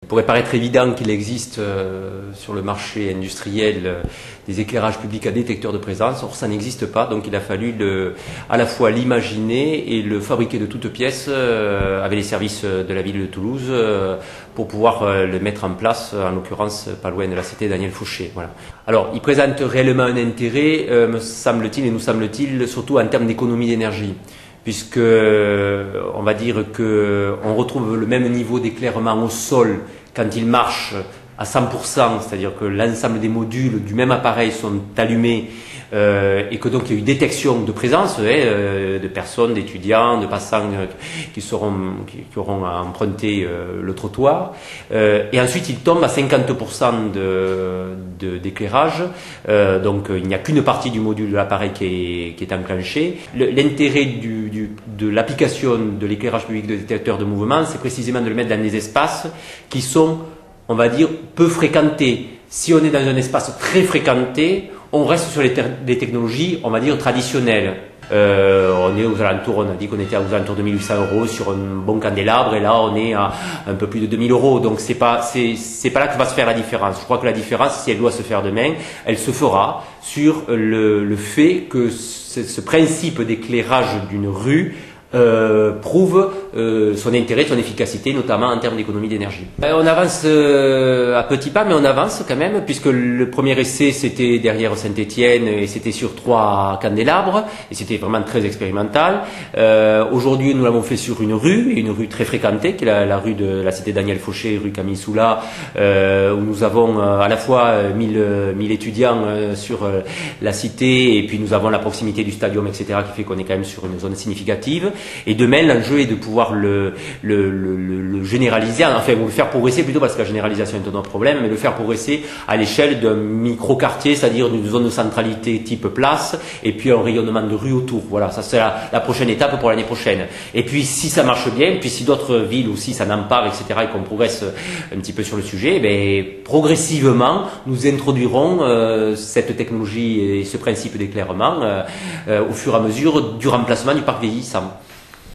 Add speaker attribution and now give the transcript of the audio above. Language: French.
Speaker 1: Il pourrait paraître évident qu'il existe sur le marché industriel des éclairages publics à détecteur de présence. Or, ça n'existe pas, donc il a fallu à la fois l'imaginer et le fabriquer de toutes pièces avec les services de la ville de Toulouse pour pouvoir le mettre en place, en l'occurrence pas loin de la cité Daniel Fauché. Voilà. Alors, il présente réellement un intérêt, me semble-t-il et nous semble-t-il, surtout en termes d'économie d'énergie, puisque on va dire qu'on retrouve le même niveau d'éclairement au sol quand il marche à 100%, c'est-à-dire que l'ensemble des modules du même appareil sont allumés et que donc il y a eu détection de présence de personnes, d'étudiants, de passants qui auront emprunté le trottoir. Et ensuite il tombe à 50% d'éclairage, donc il n'y a qu'une partie du module de l'appareil qui est enclenchée. L'intérêt de l'application de l'éclairage public de détecteur de mouvement, c'est précisément de le mettre dans des espaces qui sont, on va dire, peu fréquentés. Si on est dans un espace très fréquenté, on reste sur les technologies, on va dire, traditionnelles. On est aux alentours, on a dit qu'on était aux alentours de 1 800 € sur un bon candélabre, et là on est à un peu plus de 2 000 €. Donc c'est pas là que va se faire la différence. Je crois que la différence, si elle doit se faire demain, elle se fera sur le fait que ce principe d'éclairage d'une rue prouve son intérêt, son efficacité, notamment en termes d'économie d'énergie. On avance à petits pas, mais on avance quand même, puisque le premier essai c'était derrière Saint-Étienne et c'était sur 3 candélabres et c'était vraiment très expérimental. Aujourd'hui nous l'avons fait sur une rue très fréquentée qui est la rue de la cité Daniel Fauché, rue Camille Soula, où nous avons à la fois 1000 étudiants sur la cité, et puis nous avons la proximité du stadium, etc., qui fait qu'on est quand même sur une zone significative. Et demain, l'enjeu est de pouvoir le généraliser, enfin, ou le faire progresser plutôt, parce que la généralisation est un autre problème, mais le faire progresser à l'échelle d'un micro-quartier, c'est-à-dire d'une zone de centralité type place, et puis un rayonnement de rue autour. Voilà, ça c'est la prochaine étape pour l'année prochaine. Et puis, si ça marche bien, puis si d'autres villes aussi ça n'empare, etc., et qu'on progresse un petit peu sur le sujet, ben, progressivement, nous introduirons cette technologie et ce principe d'éclairement au fur et à mesure du remplacement du parc vieillissant.